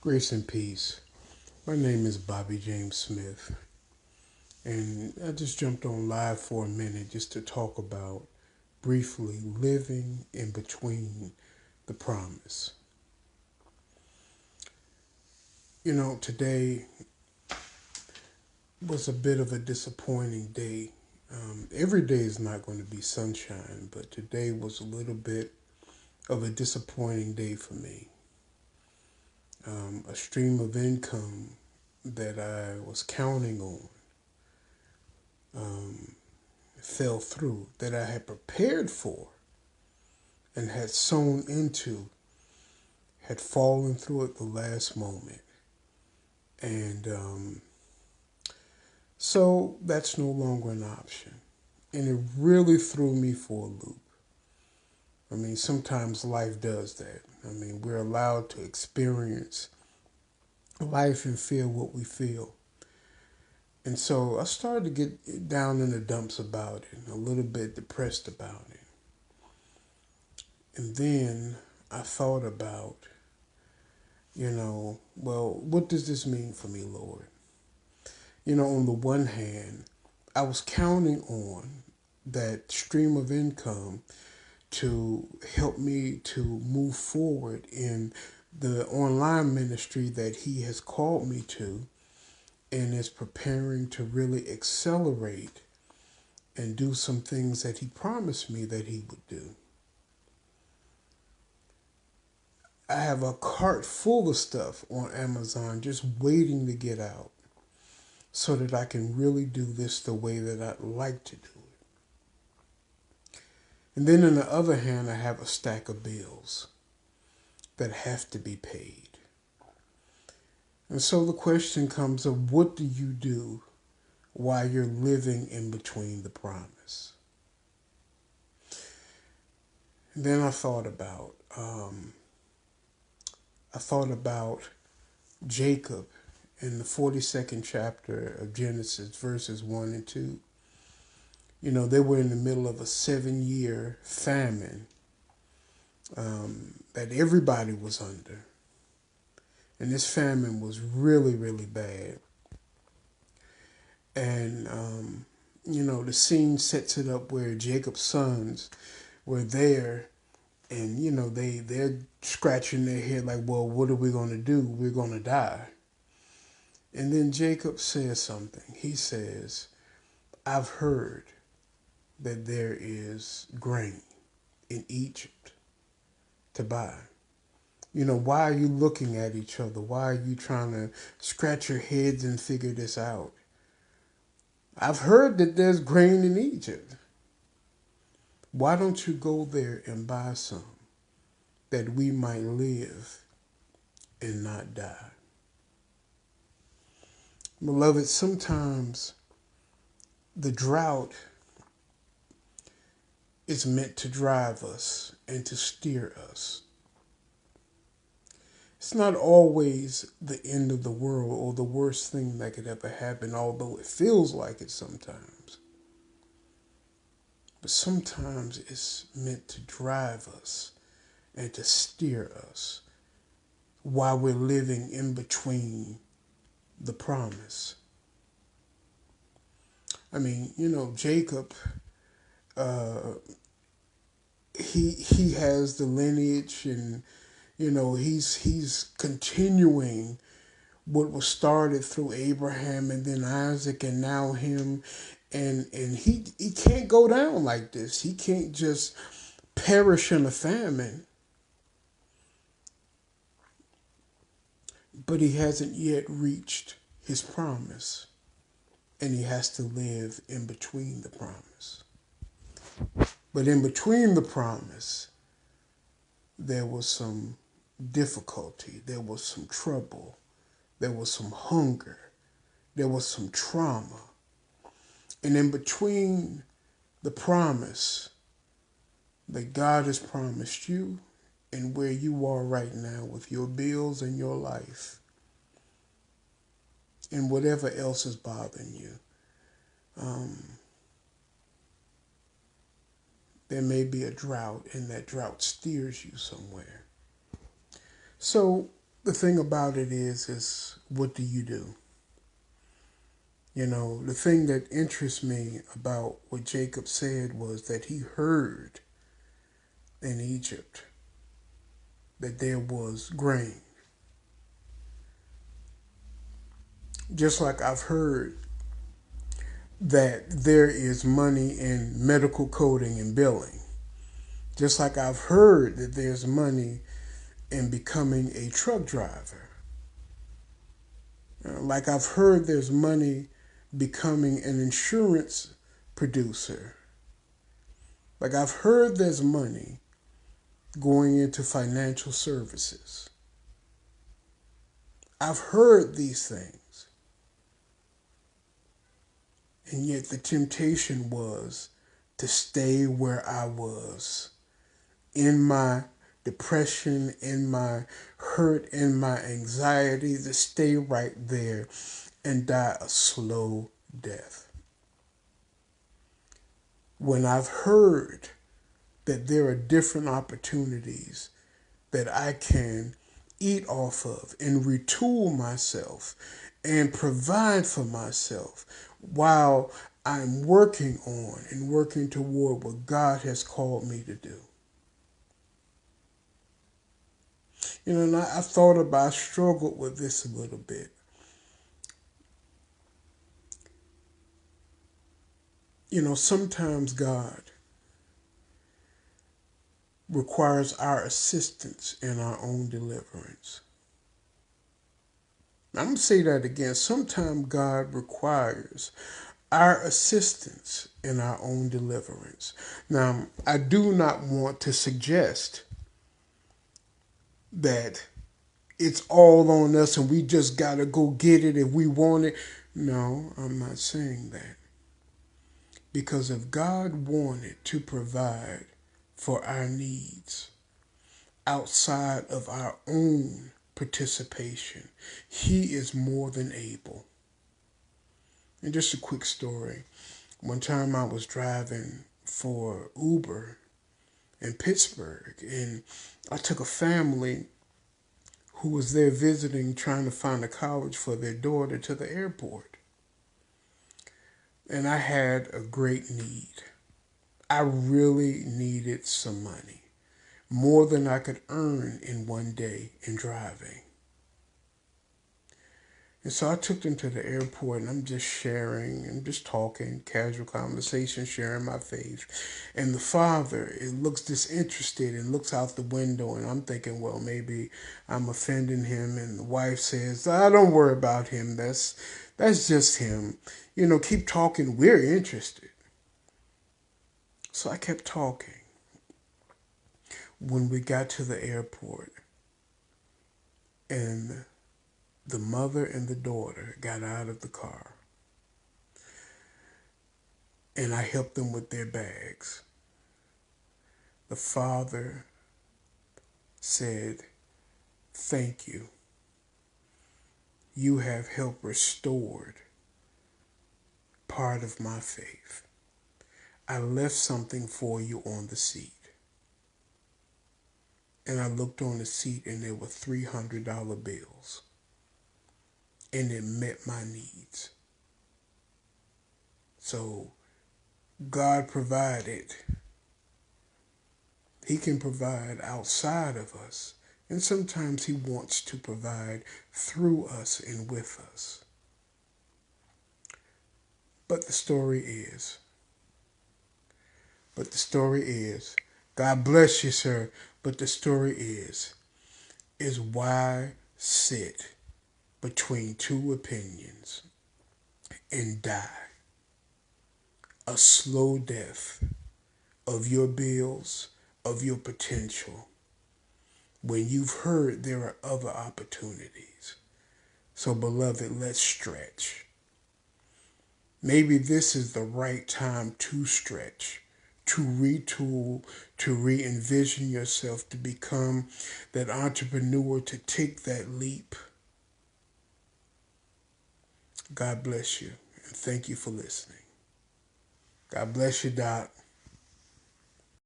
Grace and peace. My name is Bobby James Smith, and I just jumped on live for a minute just to talk about briefly living in between the promise. Today was a bit of a disappointing day. Every day is not going to be sunshine, but today was a little bit of a disappointing day for me. A stream of income that I was counting on um, fell through, that I had prepared for and had sown into, had fallen through at the last moment. And so that's no longer an option. And it really threw me for a loop. I mean, sometimes life does that. I mean, we're allowed to experience life and feel what we feel. And so I started to get down in the dumps about it, a little bit depressed about it. And then I thought about, well, what does this mean for me, Lord? On the one hand, I was counting on that stream of income to help me to move forward in the online ministry that He has called me to and is preparing to really accelerate and do some things that He promised me that He would do. I have a cart full of stuff on Amazon just waiting to get out so that I can really do this the way that I'd like to do it. And then on the other hand, I have a stack of bills that have to be paid. And so the question comes of what do you do while you're living in between the promise? And then I thought about Jacob in the 42nd chapter of Genesis, verses 1 and 2. They were in the middle of a 7-year famine that everybody was under. And this famine was really, really bad. And, the scene sets it up where Jacob's sons were there and, they're scratching their head like, well, what are we going to do? We're going to die. And then Jacob says something. He says, I've heard that there is grain in Egypt to buy. Why are you looking at each other? Why are you trying to scratch your heads and figure this out? I've heard that there's grain in Egypt. Why don't you go there and buy some that we might live and not die? Beloved, sometimes the drought is meant to drive us and to steer us. It's not always the end of the world or the worst thing that could ever happen, although it feels like it sometimes. But sometimes it's meant to drive us and to steer us while we're living in between the promise. I mean, Jacob, uh, he has the lineage, and he's continuing what was started through Abraham and then Isaac and now him, and he can't go down like this. He can't just perish in a famine. But he hasn't yet reached his promise, and he has to live in between the promise. But in between the promise, there was some difficulty, there was some trouble, there was some hunger, there was some trauma. And in between the promise that God has promised you and where you are right now with your bills and your life and whatever else is bothering you, there may be a drought, and that drought steers you somewhere. So the thing about it is what do you do? You know, the thing that interests me about what Jacob said was that he heard in Egypt that there was grain. Just like I've heard that there is money in medical coding and billing. Just like I've heard that there's money in becoming a truck driver. Like I've heard there's money becoming an insurance producer. Like I've heard there's money going into financial services. I've heard these things. And yet the temptation was to stay where I was in my depression, in my hurt, in my anxiety, to stay right there and die a slow death. When I've heard that there are different opportunities that I can eat off of and retool myself and provide for myself while I'm working on and working toward what God has called me to do. You know, and I thought about, I struggled with this a little bit. You know, sometimes God requires our assistance in our own deliverance. I'm going to say that again. Sometimes God requires our assistance in our own deliverance. Now, I do not want to suggest that it's all on us and we just got to go get it if we want it. No, I'm not saying that. Because if God wanted to provide for our needs outside of our own participation, He is more than able. And just a quick story. One time I was driving for Uber in Pittsburgh, and I took a family who was there visiting, trying to find a college for their daughter, to the airport. And I had a great need. I really needed some money, more than I could earn in one day in driving. And so I took them to the airport, and I'm just sharing and just talking, casual conversation, sharing my faith. And the father, it looks disinterested and looks out the window, and I'm thinking, well, maybe I'm offending him. And the wife says, don't worry about him. That's just him. You know, keep talking. We're interested. So I kept talking. When we got to the airport, and the mother and the daughter got out of the car, and I helped them with their bags, the father said, "Thank you. You have helped restored part of my faith. I left something for you on the seat." And I looked on the seat, and there were $300 bills. And it met my needs. So God provided. He can provide outside of us. And sometimes He wants to provide through us and with us. But the story is, God bless you, sir. But the story is why sit between two opinions and die a slow death of your bills, of your potential, when you've heard there are other opportunities. So, beloved, let's stretch. Maybe this is the right time to stretch, to retool, to re-envision yourself, to become that entrepreneur, to take that leap. God bless you, and thank you for listening. God bless you, Doc.